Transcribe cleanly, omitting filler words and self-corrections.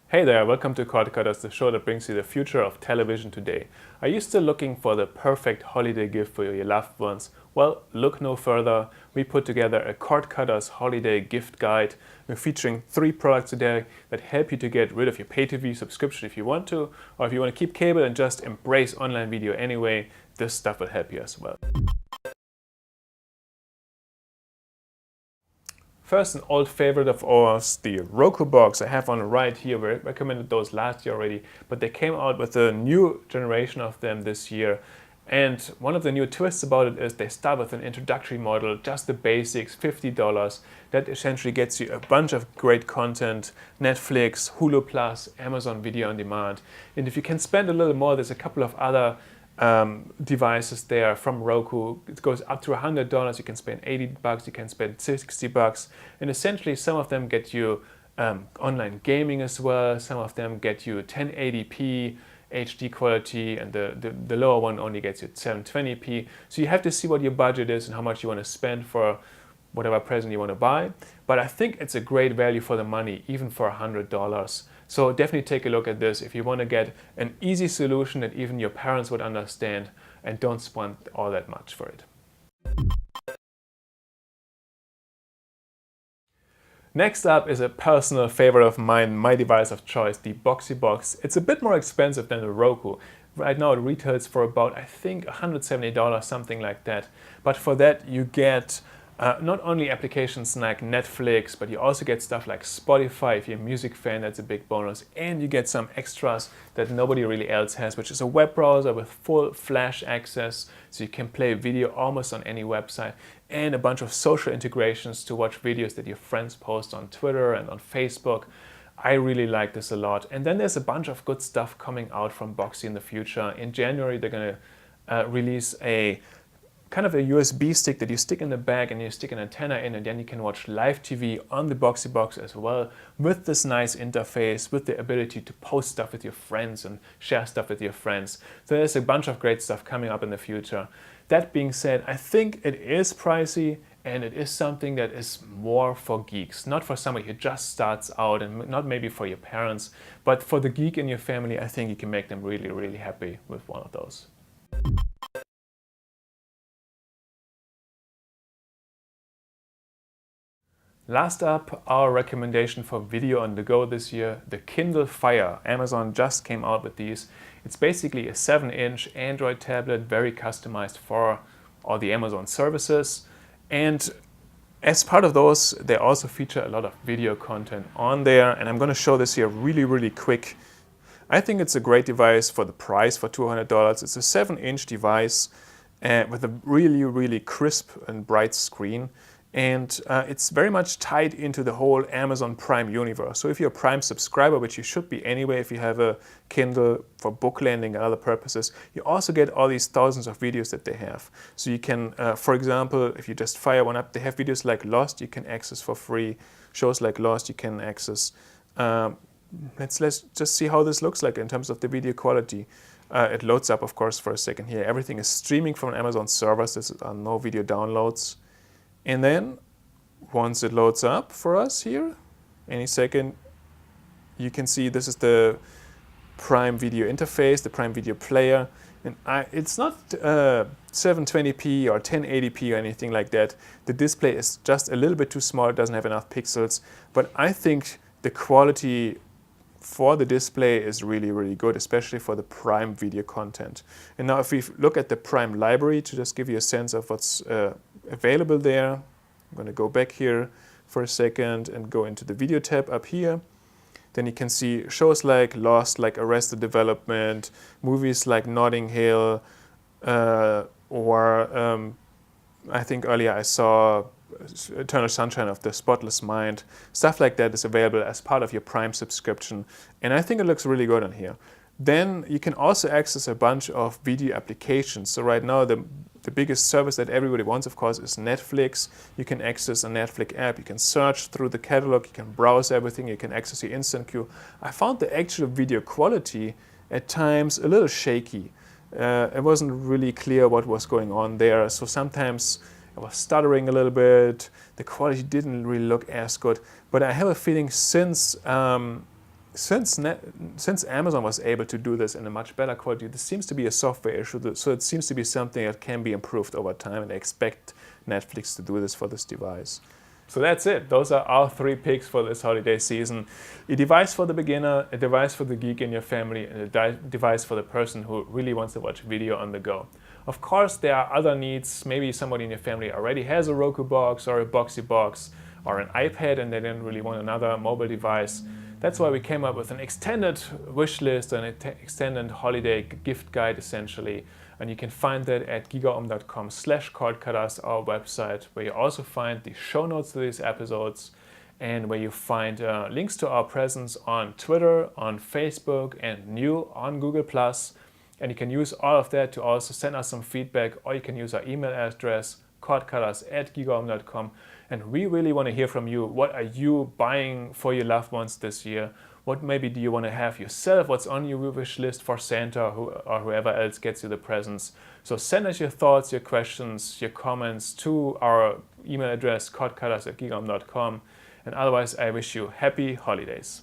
Hey there, welcome to Cord Cutters, the show that brings you the future of television today. Are you still looking for the perfect holiday gift for your loved ones? Well, look no further. We put together a Cord Cutters holiday gift guide. We're featuring 3 products today that help you to get rid of your pay TV subscription if you want to, or if you want to keep cable and just embrace online video anyway, this stuff will help you as well. First, an old favorite of ours, the Roku Box. I have one right here. We recommended those last year already, but they came out with a new generation of them this year. And one of the new twists about it is they start with an introductory model, just the basics, $50. That essentially gets you a bunch of great content, Netflix, Hulu Plus, Amazon Video on Demand. And if you can spend a little more, there's a couple of other devices there from Roku. It goes up to $100. You can spend $80, you can spend $60, and essentially some of them get you online gaming as well. Some of them get you 1080p HD quality, and the lower one only gets you 720p. So you have to see what your budget is and how much you want to spend for whatever present you want to buy. But I think it's a great value for the money, even for $100. So definitely take a look at this if you want to get an easy solution that even your parents would understand and don't spend all that much for it. Next up is a personal favorite of mine, my device of choice, the Boxee Box. It's a bit more expensive than the Roku. Right now it retails for about, I think, $170, something like that. But for that you get not only applications like Netflix, but you also get stuff like Spotify. If you're a music fan, that's a big bonus. And you get some extras that nobody really else has, which is a web browser with full flash access, so you can play video almost on any website, and a bunch of social integrations to watch videos that your friends post on Twitter and on Facebook. I really like this a lot. And then there's a bunch of good stuff coming out from Boxee in the future. In January, they're going to release a kind of a USB stick that you stick in the bag and you stick an antenna in, and then you can watch live TV on the Boxee Box as well, with this nice interface, with the ability to post stuff with your friends and share stuff with your friends. So there's a bunch of great stuff coming up in the future. That being said, I think it is pricey, and it is something that is more for geeks, not for somebody who just starts out, and not maybe for your parents, but for the geek in your family. I think you can make them really, really happy with one of those. Last up, our recommendation for video on the go this year, the Kindle Fire. Amazon just came out with these. It's basically a 7-inch Android tablet, very customized for all the Amazon services. And as part of those, they also feature a lot of video content on there. And I'm going to show this here really, really quick. I think it's a great device for the price, for $200. It's a 7-inch device with a really, really crisp and bright screen. And it's very much tied into the whole Amazon Prime universe. So if you're a Prime subscriber, which you should be anyway if you have a Kindle for book lending and other purposes, you also get all these thousands of videos that they have. So you can, for example, if you just fire one up, they have videos like Lost you can access for free. Shows like Lost you can access. Let's just see how this looks like in terms of the video quality. It loads up, of course, for a second here. Everything is streaming from Amazon servers. There are no video downloads. And then, once it loads up for us here, any second, you can see this is the Prime Video interface, the Prime Video player. And it's not 720p or 1080p or anything like that. The display is just a little bit too small, it doesn't have enough pixels. But I think the quality for the display is really, really good, especially for the Prime Video content. And now if we look at the Prime library, to just give you a sense of what's available there, I'm going to go back here for a second and go into the video tab up here. Then you can see shows like Lost, like Arrested Development, movies like Notting Hill, or I think earlier I saw Eternal Sunshine of the Spotless Mind. Stuff like that is available as part of your Prime subscription, and I think it looks really good on here. Then you can also access a bunch of video applications. So right now the biggest service that everybody wants, of course, is Netflix. You can access a Netflix app, you can search through the catalog, you can browse everything, you can access your instant queue. I found the actual video quality at times a little shaky. It wasn't really clear what was going on there, so sometimes I was stuttering a little bit, the quality didn't really look as good. But I have a feeling since since Amazon was able to do this in a much better quality, this seems to be a software issue, so it seems to be something that can be improved over time, and I expect Netflix to do this for this device. So that's it. Those are our 3 picks for this holiday season. A device for the beginner, a device for the geek in your family, and a device for the person who really wants to watch video on the go. Of course, there are other needs. Maybe somebody in your family already has a Roku Box or a Boxee Box or an iPad and they didn't really want another mobile device. That's why we came up with an extended wish list and an extended holiday gift guide essentially. And you can find that at gigaom.com/cordcutters, our website, where you also find the show notes to these episodes and where you find links to our presence on Twitter, on Facebook, and new on Google+. And you can use all of that to also send us some feedback, or you can use our email address, cordcutters@gigaom.com. And we really want to hear from you. What are you buying for your loved ones this year? What maybe do you want to have yourself? What's on your wish list for Santa or whoever else gets you the presents? So send us your thoughts, your questions, your comments to our email address, cordcutters@gigaom.com. And otherwise, I wish you happy holidays.